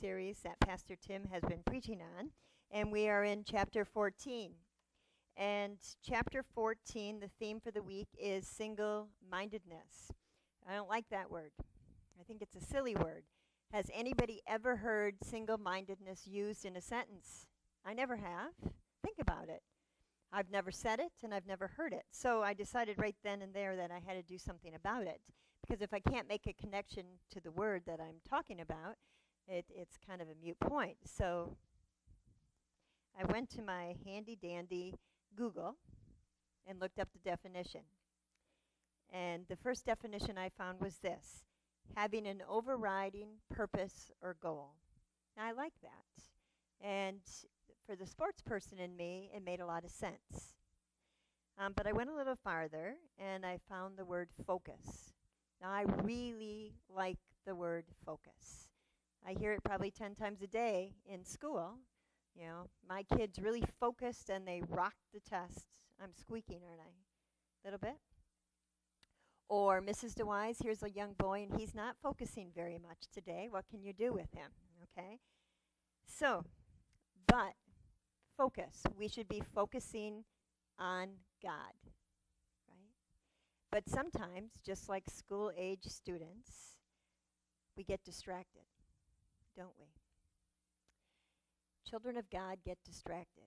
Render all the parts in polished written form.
series that Pastor Tim has been preaching on, and we are in chapter 14. And chapter 14, the theme for the week is single-mindedness. I don't like that word. I think it's a silly word. Has anybody ever heard single-mindedness used in a sentence? I never have. Think about it. I've never said it, and I've never heard it. So I decided right then and there that I had to do something about it. Because if I can't make a connection to the word that I'm talking about, it's kind of a moot point. So I went to my handy-dandy Google and looked up the definition. And the first definition I found was this: having an overriding purpose or goal. Now, I like that. And for the sports person in me, it made a lot of sense. But I went a little farther, and I found the word focus. Now, I really like the word focus. I hear it probably 10 times a day in school. You know, my kid's really focused, and they rocked the test. I'm squeaking, aren't I? A little bit. Or Mrs. DeWyse, here's a young boy, and he's not focusing very much today. What can you do with him? Okay? So, but focus. We should be focusing on God, right? But sometimes, just like school-age students, we get distracted, don't we? Children of God get distracted,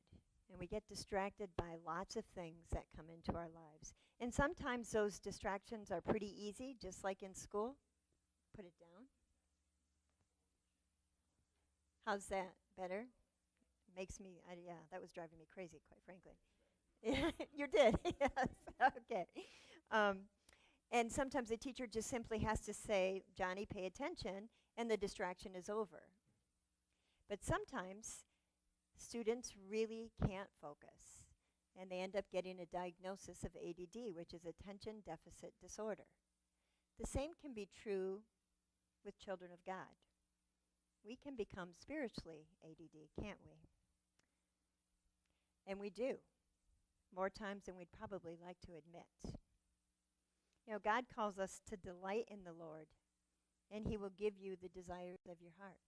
and we get distracted by lots of things that come into our lives. And sometimes those distractions are pretty easy, just like in school. Put it down. How's that? Better? Makes me, yeah, that was driving me crazy, quite frankly. You did, yes, okay. And sometimes the teacher just simply has to say, Johnny, pay attention, and the distraction is over. But sometimes students really can't focus, and they end up getting a diagnosis of ADD, which is attention deficit disorder. The same can be true with children of God. We can become spiritually ADD, can't we? And we do, more times than we'd probably like to admit. You know, God calls us to delight in the Lord, and he will give you the desires of your heart.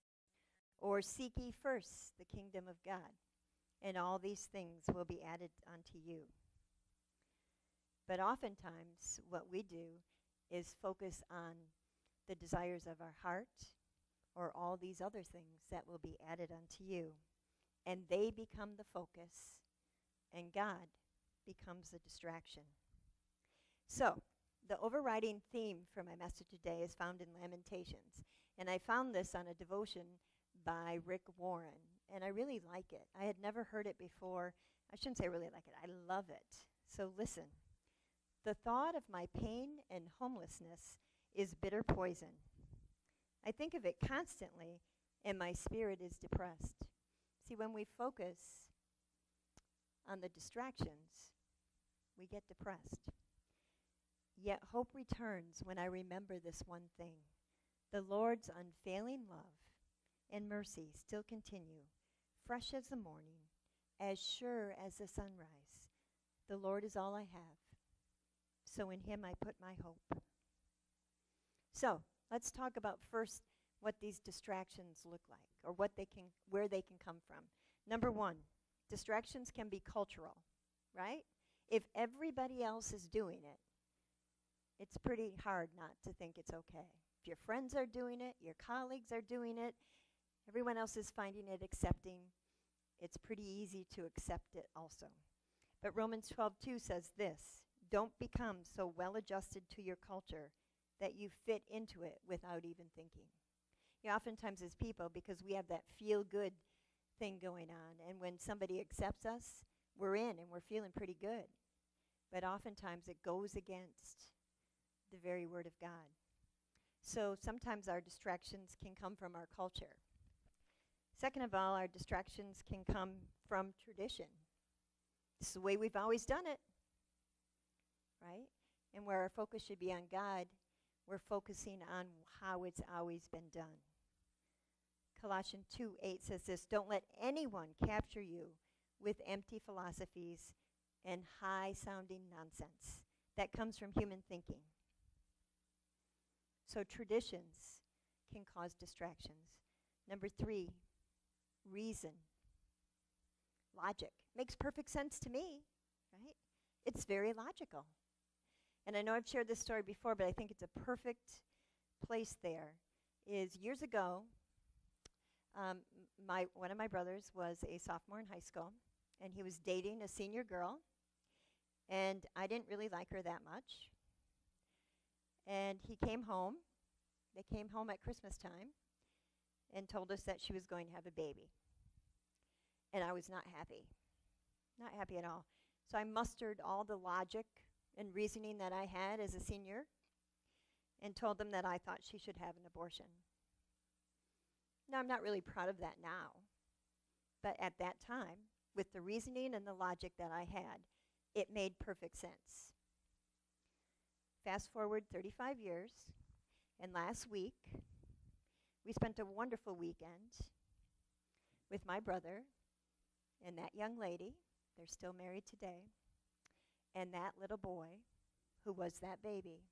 Or seek ye first the kingdom of God, and all these things will be added unto you. But oftentimes, what we do is focus on the desires of our heart, or all these other things that will be added unto you. And they become the focus, and God becomes the distraction. So, the overriding theme for my message today is found in Lamentations. And I found this on a devotion by Rick Warren, and I really like it. I had never heard it before. I shouldn't say I really like it. I love it. So listen. The thought of my pain and homelessness is bitter poison. I think of it constantly, and my spirit is depressed. See, when we focus on the distractions, we get depressed. Yet hope returns when I remember this one thing. The Lord's unfailing love and mercy still continue, fresh as the morning, as sure as the sunrise. The Lord is all I have, so in him I put my hope. So, let's talk about first what these distractions look like, or where they can come from. Number one, distractions can be cultural, right? If everybody else is doing it, it's pretty hard not to think it's okay. If your friends are doing it, your colleagues are doing it, everyone else is finding it accepting, it's pretty easy to accept it also. But Romans 12:2 says this: don't become so well adjusted to your culture that you fit into it without even thinking. You know, oftentimes as people, because we have that feel-good thing going on, and when somebody accepts us, we're in and we're feeling pretty good. But oftentimes it goes against the very word of God. So sometimes our distractions can come from our culture. Second of all, our distractions can come from tradition. This is the way we've always done it, right? And where our focus should be on God, we're focusing on how it's always been done. Colossians 2:8 says this: don't let anyone capture you with empty philosophies and high-sounding nonsense that comes from human thinking. So traditions can cause distractions. Number 3, reason. Logic. Makes perfect sense to me, right? It's very logical. And I know I've shared this story before, but I think it's a perfect place there. Is years ago, one of my brothers was a sophomore in high school, and he was dating a senior girl, and I didn't really like her that much. And he came home. They came home at Christmas time and told us that she was going to have a baby. And I was not happy at all. So I mustered all the logic and reasoning that I had as a senior and told them that I thought she should have an abortion. Now, I'm not really proud of that now, but at that time, with the reasoning and the logic that I had, it made perfect sense. Fast forward 35 years, and last week, we spent a wonderful weekend with my brother and that young lady. They're still married today. And that little boy who was that baby.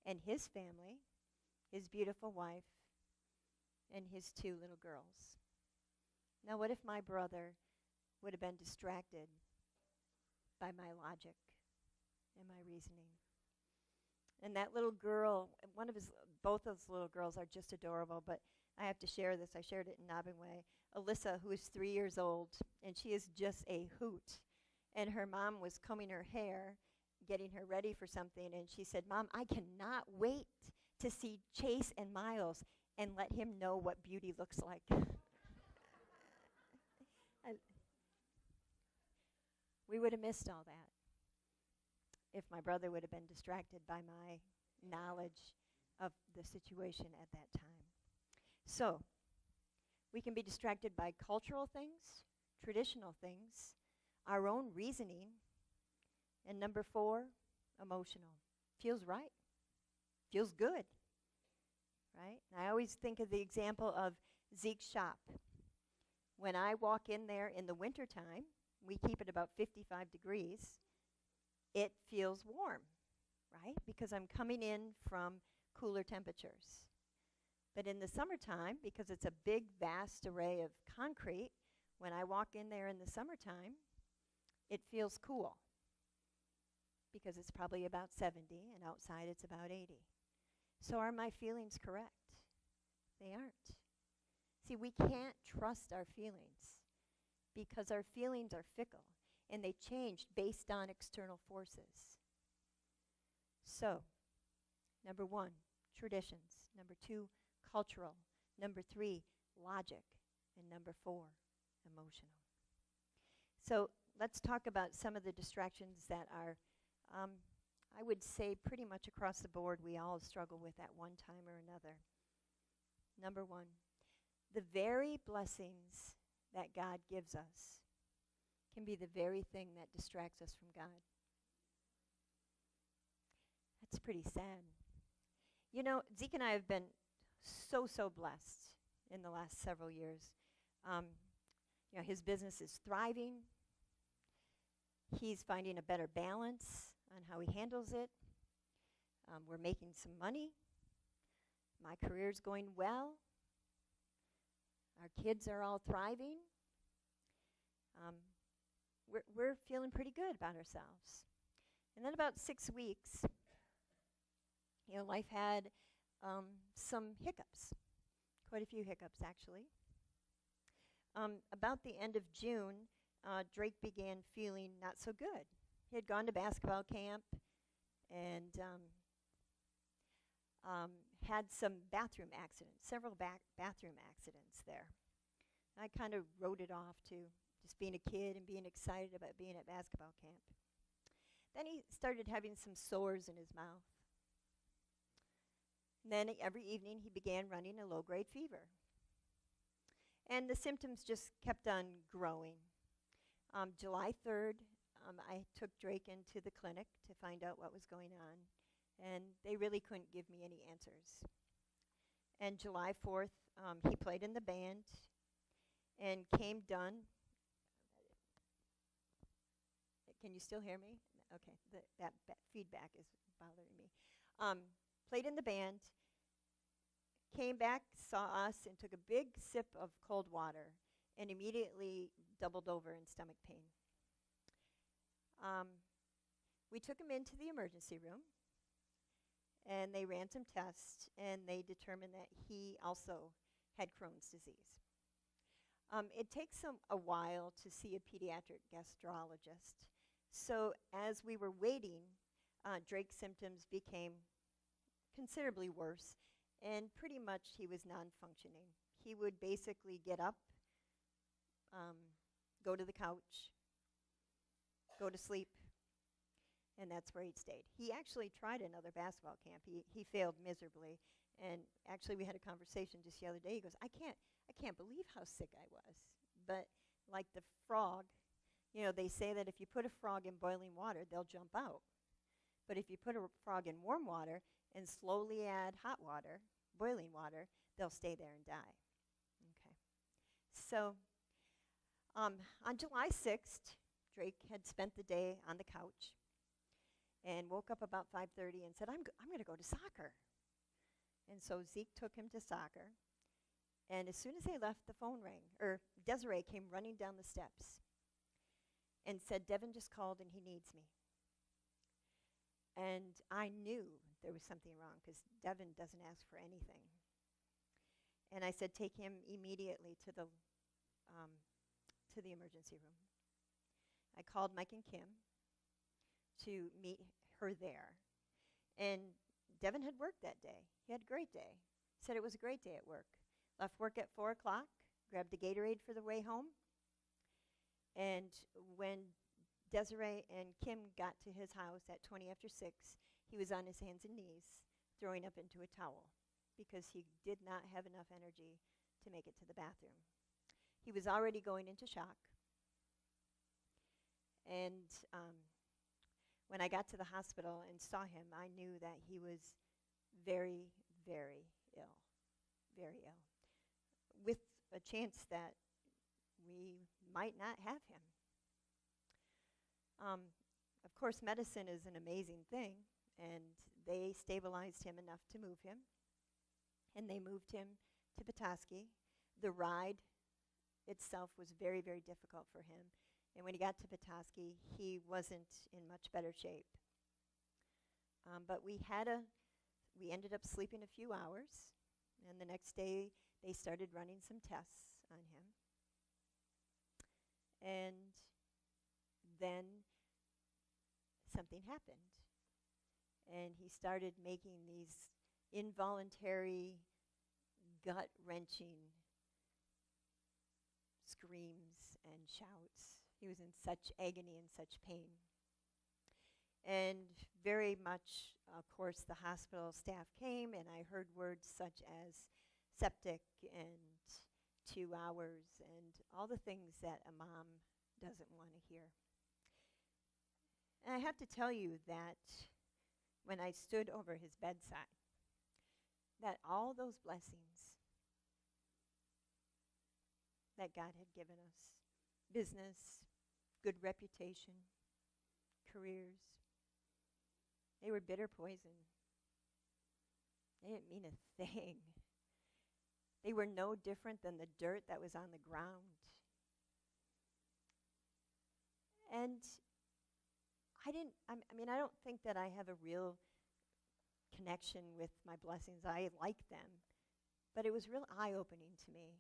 And his family, his beautiful wife, and his 2 little girls. Now, what if my brother would have been distracted by my logic and my reasoning? And that little girl, both those little girls are just adorable, but I have to share this. I shared it in Nobbingway. Alyssa, who is 3 years old, and she is just a hoot. And her mom was combing her hair, getting her ready for something, and she said, "Mom, I cannot wait to see Chase and Miles and let him know what beauty looks like." We would have missed all that if my brother would have been distracted by my knowledge of the situation at that time. So, we can be distracted by cultural things, traditional things, our own reasoning, and number 4, emotional. Feels right. Feels good. Right? And I always think of the example of Zeke's shop. When I walk in there in the wintertime, we keep it about 55 degrees, it feels warm, right? Because I'm coming in from cooler temperatures. But in the summertime, because it's a big, vast array of concrete, when I walk in there in the summertime, it feels cool because it's probably about 70, and outside it's about 80. So are my feelings correct? They aren't. See, we can't trust our feelings because our feelings are fickle, and they change based on external forces. So, number 1, traditions. Number 2, cultural. Number 3, logic. And number 4, emotional. So let's talk about some of the distractions that are, I would say pretty much across the board, we all struggle with at one time or another. Number 1, the very blessings that God gives us can be the very thing that distracts us from God. That's pretty sad. You know, Zeke and I have been so blessed in the last several years. His business is thriving. He's finding a better balance on how he handles it. We're making some money. My career's going well. Our kids are all thriving. We're feeling pretty good about ourselves. And then about 6 weeks, life had some hiccups, quite a few hiccups actually. About the end of June, Drake began feeling not so good. He had gone to basketball camp and had some bathroom accidents, several bathroom accidents there. I kind of wrote it off to just being a kid and being excited about being at basketball camp. Then he started having some sores in his mouth. And then every evening he began running a low-grade fever. And the symptoms just kept on growing. July 3rd, I took Drake into the clinic to find out what was going on, and they really couldn't give me any answers. And July 4th, he played in the band and came done. Can you still hear me? Okay, that feedback is bothering me. Played in the band, came back, saw us, and took a big sip of cold water and immediately doubled over in stomach pain. We took him into the emergency room, and they ran some tests, and they determined that he also had Crohn's disease. It takes a while to see a pediatric gastrologist. So as we were waiting, Drake's symptoms became considerably worse, and pretty much he was non-functioning. He would basically get up, go to the couch, go to sleep, and that's where he stayed. He actually tried another basketball camp. He failed miserably, and actually we had a conversation just the other day. He goes, I can't believe how sick I was. But like the frog, you know, they say that if you put a frog in boiling water, they'll jump out. But if you put a frog in warm water and slowly add hot water, boiling water, they'll stay there and die. Okay. So on July 6th, Drake had spent the day on the couch and woke up about 5:30 and said, I'm going to go to soccer. And so Zeke took him to soccer. And as soon as they left, the phone rang, or Desiree came running down the steps and said, Devin just called and he needs me. And I knew there was something wrong because Devin doesn't ask for anything. And I said, take him immediately to the emergency room. I called Mike and Kim to meet her there. And Devin had worked that day. He had a great day. Said it was a great day at work. Left work at 4 o'clock, grabbed a Gatorade for the way home. And when Desiree and Kim got to his house at 20 after 6, he was on his hands and knees, throwing up into a towel because he did not have enough energy to make it to the bathroom. He was already going into shock. And when I got to the hospital and saw him, I knew that he was very, very ill, very ill, with a chance that we might not have him. Of course, medicine is an amazing thing, and they stabilized him enough to move him, and they moved him to Petoskey. The ride itself was very, very difficult for him, and when he got to Petoskey, he wasn't in much better shape. But we ended up sleeping a few hours, and the next day they started running some tests on him. And then something happened, and he started making these involuntary, gut-wrenching screams and shouts. He was in such agony and such pain. And very much, of course, the hospital staff came, and I heard words such as septic and 2 hours and all the things that a mom doesn't want to hear. And I have to tell you that when I stood over his bedside, that all those blessings that God had given us, business, good reputation, careers, they were bitter poison. They didn't mean a thing. They were no different than the dirt that was on the ground. And I don't think that I have a real connection with my blessings. I like them. But it was real eye-opening to me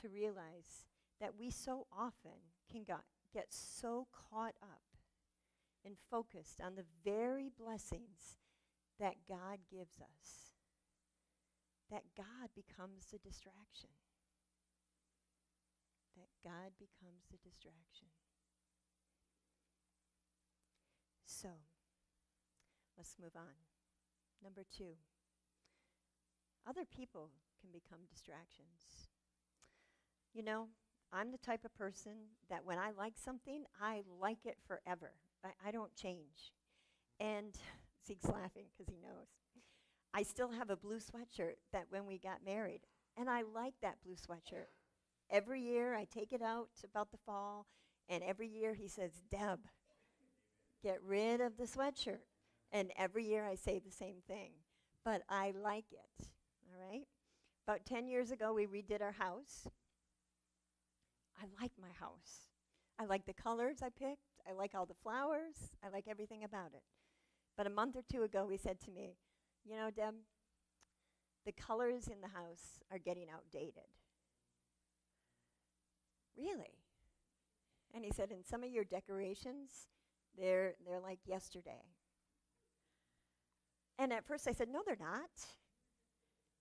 to realize that we so often can get so caught up and focused on the very blessings that God gives us, that God becomes the distraction. That God becomes the distraction. So, let's move on. Number 2, other people can become distractions. You know, I'm the type of person that when I like something, I like it forever. I don't change. And Zeke's laughing because he knows. I still have a blue sweatshirt that when we got married, and I like that blue sweatshirt. Every year I take it out about the fall, and every year he says, Deb, get rid of the sweatshirt. And every year I say the same thing, but I like it. all right? About 10 years ago, we redid our house. I like my house. I like the colors I picked. I like all the flowers. I like everything about it. But a month or two ago, he said to me, you know, Deb, the colors in the house are getting outdated. Really? And he said, and some of your decorations, they're like yesterday. And at first I said, no, they're not.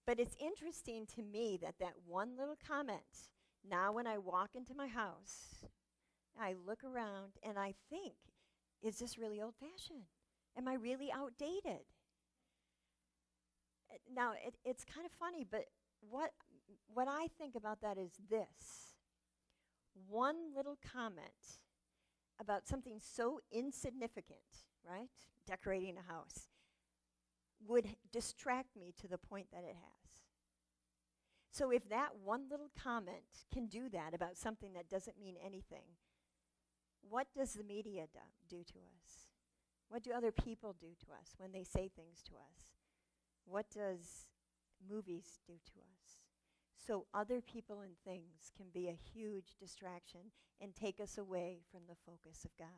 But it's interesting to me that one little comment, now when I walk into my house, I look around and I think, is this really old-fashioned? Am I really outdated? Now, it's kind of funny, but what I think about that is this. One little comment about something so insignificant, right? Decorating a house, would distract me to the point that it has. So if that one little comment can do that about something that doesn't mean anything, what does the media do to us? What do other people do to us when they say things to us? What does movies do to us? So other people and things can be a huge distraction and take us away from the focus of God.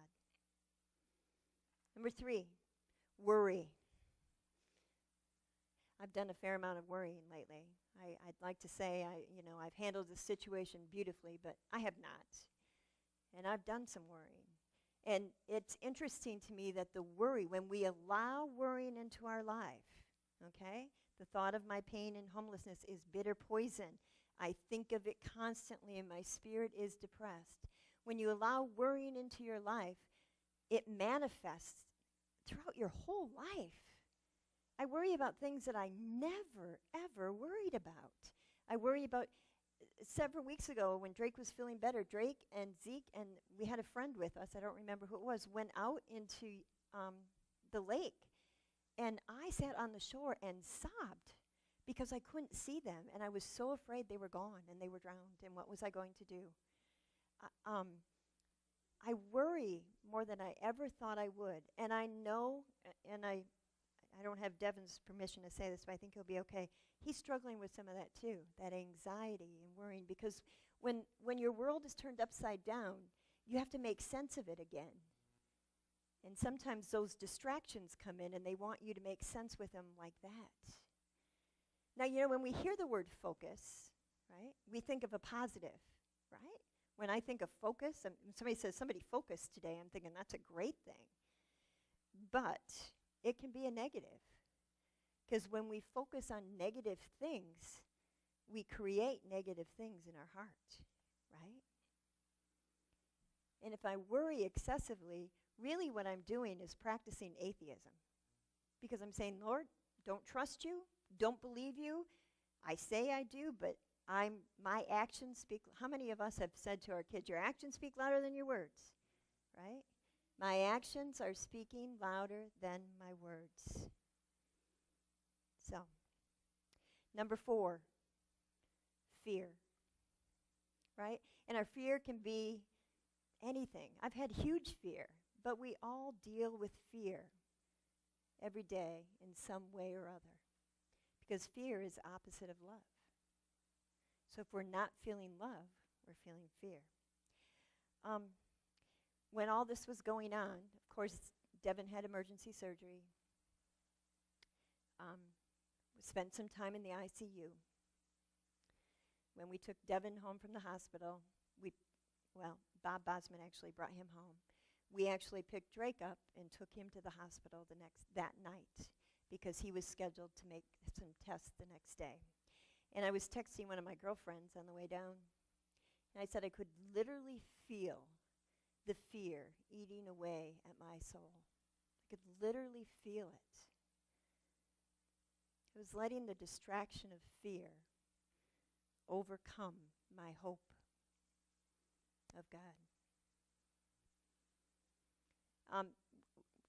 Number 3, worry. I've done a fair amount of worrying lately. I'd like to say I've handled the situation beautifully, but I have not. And I've done some worrying. And it's interesting to me that the worry, when we allow worrying into our life, okay, the thought of my pain and homelessness is bitter poison. I think of it constantly and my spirit is depressed. When you allow worrying into your life, it manifests throughout your whole life. I worry about things that I never, ever worried about. I worry about several weeks ago when Drake was feeling better, Drake and Zeke, and we had a friend with us, I don't remember who it was, went out into the lake. And I sat on the shore and sobbed because I couldn't see them. And I was so afraid they were gone and they were drowned. And what was I going to do? I worry more than I ever thought I would. And I know, and I don't have Devin's permission to say this, but I think he'll be okay. He's struggling with some of that too, that anxiety and worrying. Because when your world is turned upside down, you have to make sense of it again. And sometimes those distractions come in and they want you to make sense with them like that. Now, when we hear the word focus, right, we think of a positive, right? When I think of focus, and somebody says, somebody focused today, I'm thinking that's a great thing. But it can be a negative. Because when we focus on negative things, we create negative things in our heart, right? And if I worry excessively, really what I'm doing is practicing atheism. Because I'm saying, Lord, don't trust you, don't believe you. I say I do, but my actions speak. How many of us have said to our kids, your actions speak louder than your words, right? My actions are speaking louder than my words. So, number 4, fear, right? And our fear can be anything. I've had huge fear, but we all deal with fear every day in some way or other, because fear is opposite of love. So if we're not feeling love, we're feeling fear. When all this was going on, of course, Devin had emergency surgery. We spent some time in the ICU. When we took Devin home from the hospital, Bob Bosman actually brought him home. We actually picked Drake up and took him to the hospital that night because he was scheduled to make some tests the next day. And I was texting one of my girlfriends on the way down, and I said I could literally feel the fear eating away at my soul. I could literally feel it. It was letting the distraction of fear overcome my hope of God.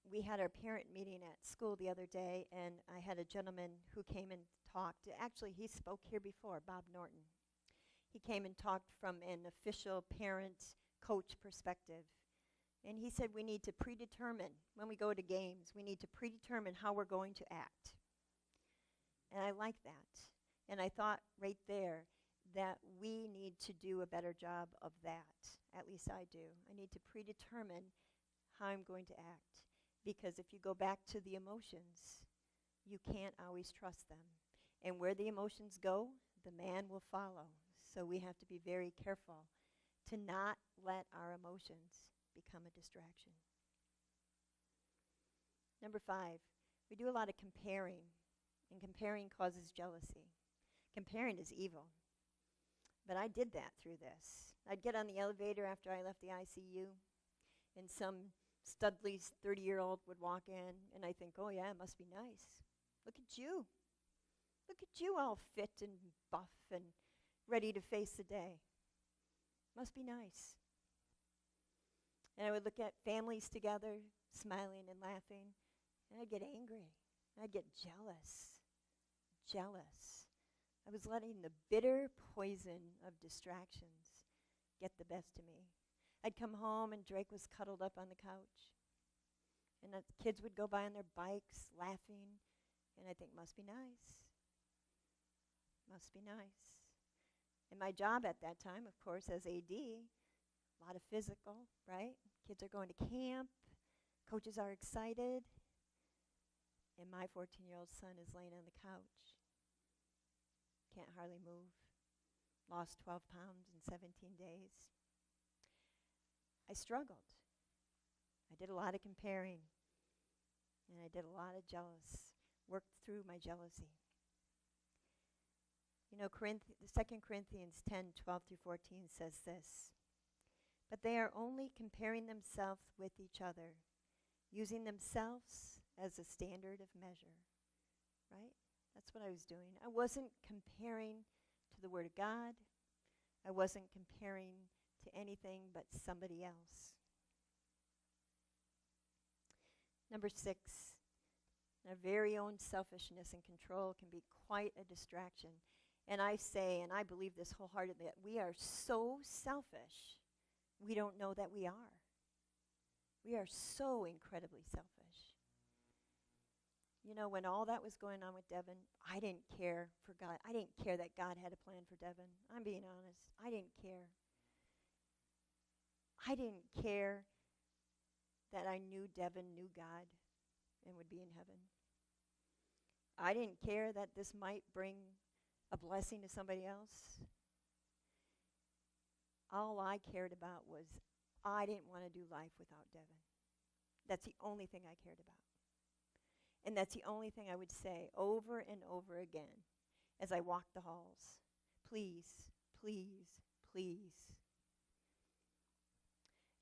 We had our parent meeting at school the other day, and I had a gentleman who came and talked. Actually, he spoke here before, Bob Norton. He came and talked from an official parent-coach perspective. And he said we need to predetermine, when we go to games, we need to predetermine how we're going to act. And I like that. And I thought right there that we need to do a better job of that. At least I do. I need to predetermine how I'm going to act. Because if you go back to the emotions, you can't always trust them. And where the emotions go, the man will follow. So we have to be very careful to not let our emotions become a distraction. Number 5, we do a lot of comparing, and comparing causes jealousy. Comparing is evil. But I did that through this. I'd get on the elevator after I left the ICU, and some studly 30-year-old would walk in, and I think, oh yeah, it must be nice. Look at you. Look at you all fit and buff and ready to face the day. Must be nice. And I would look at families together, smiling and laughing, and I'd get angry. I'd get jealous. Jealous. I was letting the bitter poison of distractions get the best of me. I'd come home and Drake was cuddled up on the couch. And the kids would go by on their bikes laughing. And I think, must be nice. Must be nice. And my job at that time, of course, as AD, a lot of physical, right? Kids are going to camp. Coaches are excited. And my 14-year-old son is laying on the couch. Can't hardly move. Lost 12 pounds in 17 days. I struggled. I did a lot of comparing. And I did a lot of worked through my jealousy. You know, 2 Corinthians 10:12-14 says this, but they are only comparing themselves with each other, using themselves as a standard of measure, right? That's what I was doing. I wasn't comparing to the Word of God. I wasn't comparing to anything but somebody else. Number 6, our very own selfishness and control can be quite a distraction. And I say, and I believe this wholeheartedly, that we are so selfish, we don't know that we are. We are so incredibly selfish. You know, when all that was going on with Devin, I didn't care for God. I didn't care that God had a plan for Devin. I'm being honest. I didn't care. I didn't care that I knew Devin knew God and would be in heaven. I didn't care that this might bring a blessing to somebody else. All I cared about was I didn't want to do life without Devin. That's the only thing I cared about. And that's the only thing I would say over and over again as I walked the halls. Please, please, please.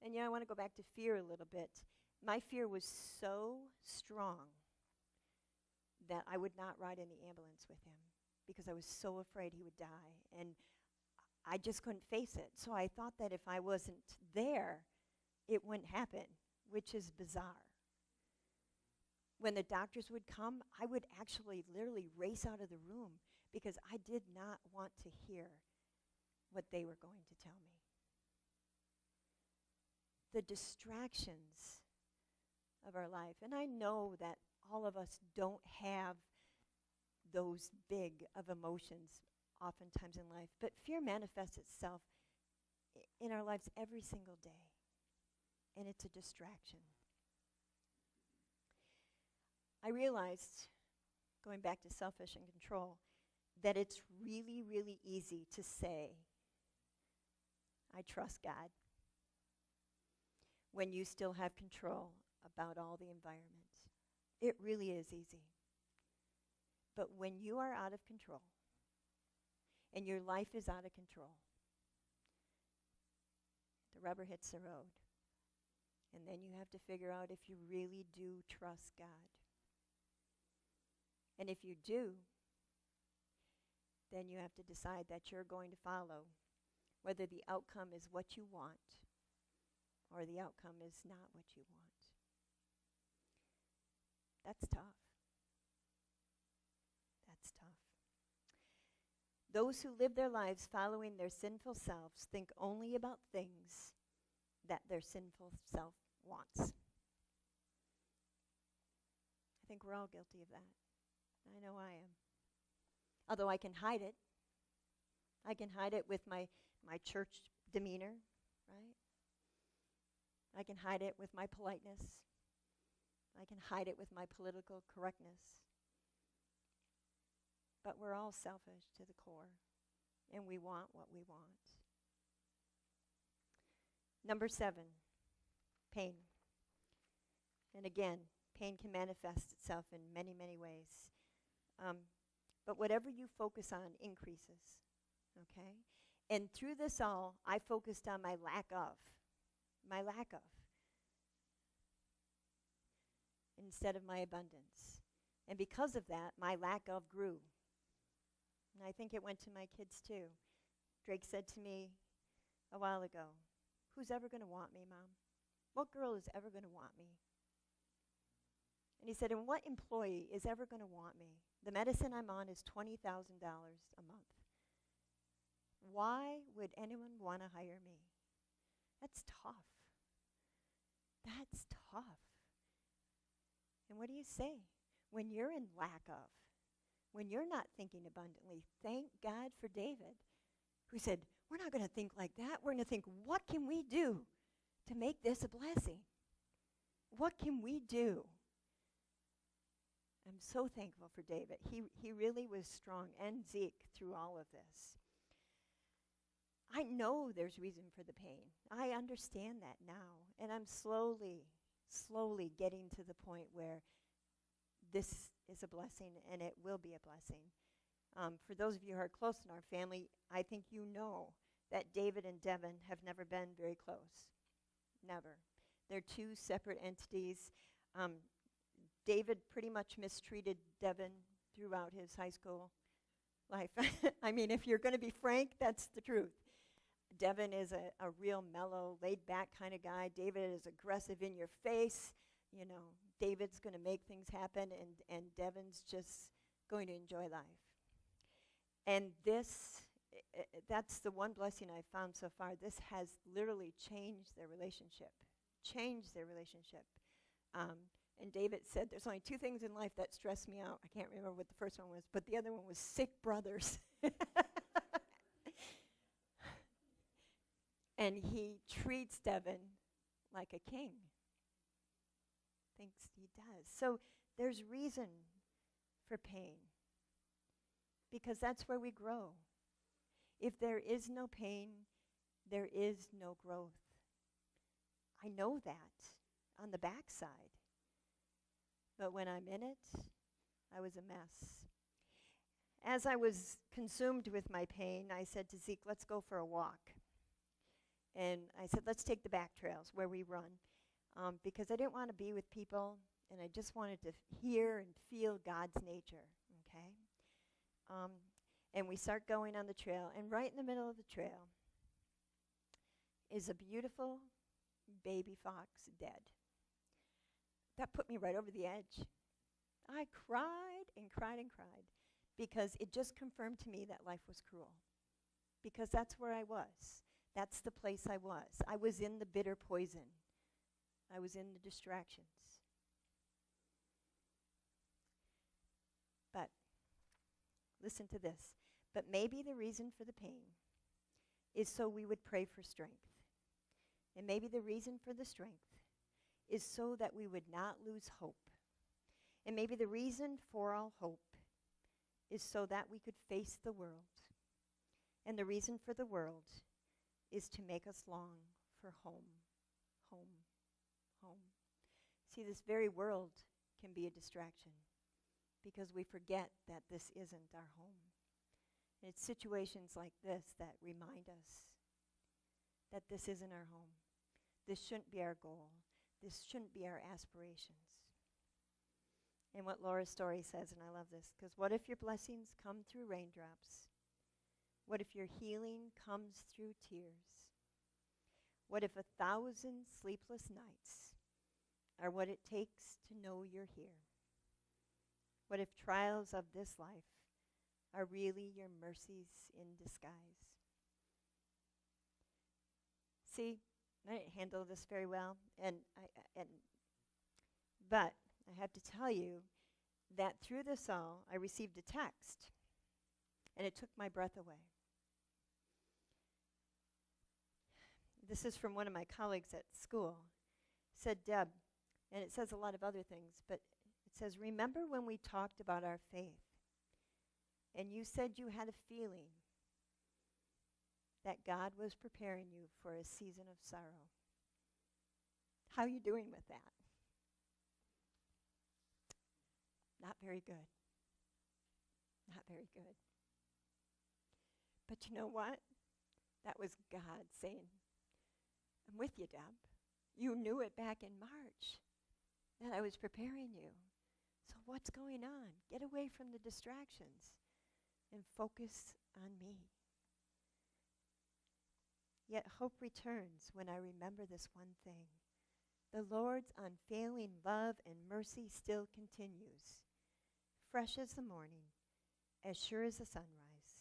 And yeah, I want to go back to fear a little bit. My fear was so strong that I would not ride in the ambulance with him because I was so afraid he would die. And I just couldn't face it. So I thought that if I wasn't there, it wouldn't happen, which is bizarre. When the doctors would come, I would actually literally race out of the room because I did not want to hear what they were going to tell me. The distractions of our life. And I know that all of us don't have those big of emotions oftentimes in life, but fear manifests itself in our lives every single day, and it's a distraction. I realized, going back to selfish and control, that it's really, really easy to say, I trust God, when you still have control about all the environment. It really is easy. But when you are out of control, and your life is out of control, the rubber hits the road. And then you have to figure out if you really do trust God. And if you do, then you have to decide that you're going to follow, whether the outcome is what you want or the outcome is not what you want. That's tough. That's tough. Those who live their lives following their sinful selves think only about things that their sinful self wants. I think we're all guilty of that. I know I am. although I can hide it. I can hide it with my church demeanor, right? I can hide it with my politeness. I can hide it with my political correctness. But we're all selfish to the core, and we want what we want. Number 7, pain. And again, pain can manifest itself in many, many ways. But whatever you focus on increases, okay? And through this all, I focused on my lack of, instead of my abundance. And because of that, my lack of grew. And I think it went to my kids too. Drake said to me a while ago, "Who's ever going to want me, Mom? What girl is ever going to want me?" And he said, "And what employee is ever going to want me? The medicine I'm on is $20,000 a month. Why would anyone want to hire me?" That's tough. That's tough. And what do you say? When you're in lack of, when you're not thinking abundantly, thank God for David, who said, we're not going to think like that. We're going to think, what can we do to make this a blessing? What can we do? I'm so thankful for David. He really was strong, and Zeke through all of this. I know there's reason for the pain. I understand that now, and I'm slowly getting to the point where this is a blessing, and it will be a blessing. For those of you who are close in our family, I think you know that David and Devin have never been very close. Never. They're two separate entities. David pretty much mistreated Devin throughout his high school life. I mean, if you're going to be frank, that's the truth. Devin is a real mellow, laid-back kind of guy. David is aggressive in your face. You know, David's going to make things happen, and Devin's just going to enjoy life. And that's the one blessing I've found so far. This has literally changed their relationship. And David said, there's only 2 things in life that stress me out. I can't remember what the first one was, but the other one was sick brothers. And he treats Devin like a king. Thinks he does. So there's reason for pain, because that's where we grow. If there is no pain, there is no growth. I know that on the backside. But when I'm in it, I was a mess. As I was consumed with my pain, I said to Zeke, let's go for a walk. And I said, let's take the back trails where we run, because I didn't want to be with people, and I just wanted to hear and feel God's nature, okay? And we start going on the trail, and right in the middle of the trail is a beautiful baby fox dead. That put me right over the edge. I cried and cried and cried, because it just confirmed to me that life was cruel, because that's where I was. That's the place I was. I was in the bitter poison. I was in the distractions. But listen to this. But maybe the reason for the pain is so we would pray for strength. And maybe the reason for the strength is so that we would not lose hope. And maybe the reason for all hope is so that we could face the world. And the reason for the world is to make us long for home, home, home. See, this very world can be a distraction because we forget that this isn't our home. And it's situations like this that remind us that this isn't our home. This shouldn't be our goal. This shouldn't be our aspirations. And what Laura's story says, and I love this, because what if your blessings come through raindrops? What if your healing comes through tears? What if 1,000 sleepless nights are what it takes to know you're here? What if trials of this life are really your mercies in disguise? See, I didn't handle this very well, but I have to tell you that through this all, I received a text And it took my breath away. This is from one of my colleagues at school. Said, Deb, and it says a lot of other things, but it says, remember when we talked about our faith, and you said you had a feeling that God was preparing you for a season of sorrow. How are you doing with that? Not very good. Not very good. But you know what? That was God saying, I'm with you, Deb. You knew it back in March that I was preparing you. So what's going on? Get away from the distractions and focus on me. Yet hope returns when I remember this one thing. The Lord's unfailing love and mercy still continues, fresh as the morning, as sure as the sunrise.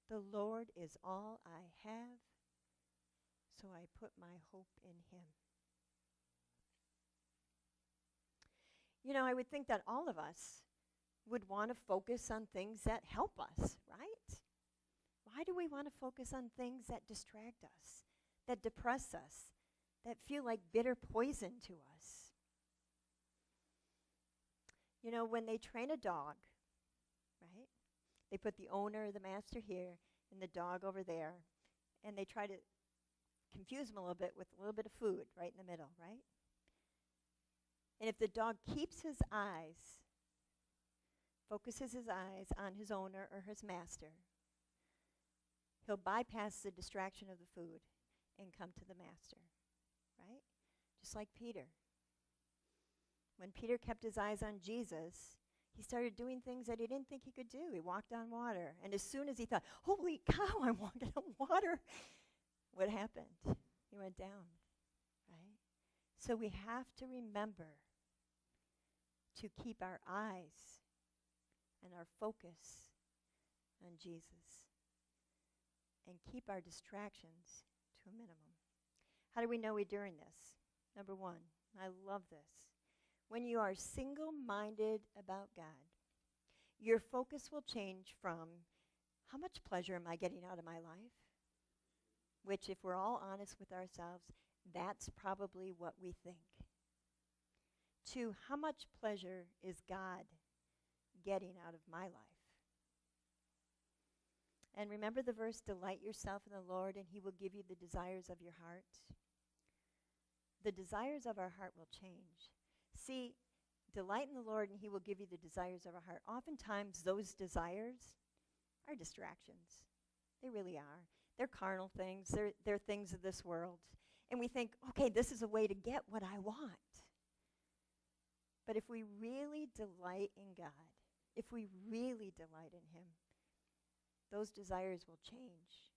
The Lord is all I have, so I put my hope in him. You know, I would think that all of us would want to focus on things that help us, right? Why do we want to focus on things that distract us, that depress us, that feel like bitter poison to us? You know, when they train a dog, right, they put the owner, the master here, and the dog over there, and they try to confuse him a little bit with a little bit of food right in the middle, right? And if the dog keeps his eyes, focuses his eyes on his owner or his master, he'll bypass the distraction of the food and come to the master, right? Just like Peter. When Peter kept his eyes on Jesus, he started doing things that he didn't think he could do. He walked on water. And as soon as he thought, holy cow, I'm walking on water, what happened? He went down, right? So we have to remember to keep our eyes and our focus on Jesus and keep our distractions to a minimum. How do we know we're doing this? Number one, I love this. When you are single-minded about God, your focus will change from how much pleasure am I getting out of my life? Which, if we're all honest with ourselves, that's probably what we think. To how much pleasure is God getting out of my life? And remember the verse, delight yourself in the Lord and he will give you the desires of your heart. The desires of our heart will change. See, delight in the Lord and he will give you the desires of our heart. Oftentimes those desires are distractions. They really are. They're carnal things. They're things of this world. And we think, okay, this is a way to get what I want. But if we really delight in God, if we really delight in him, those desires will change.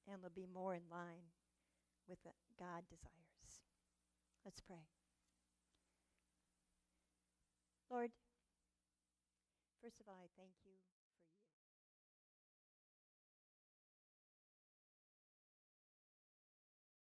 And they'll be more in line with what God desires. Let's pray. Lord, first of all, I thank you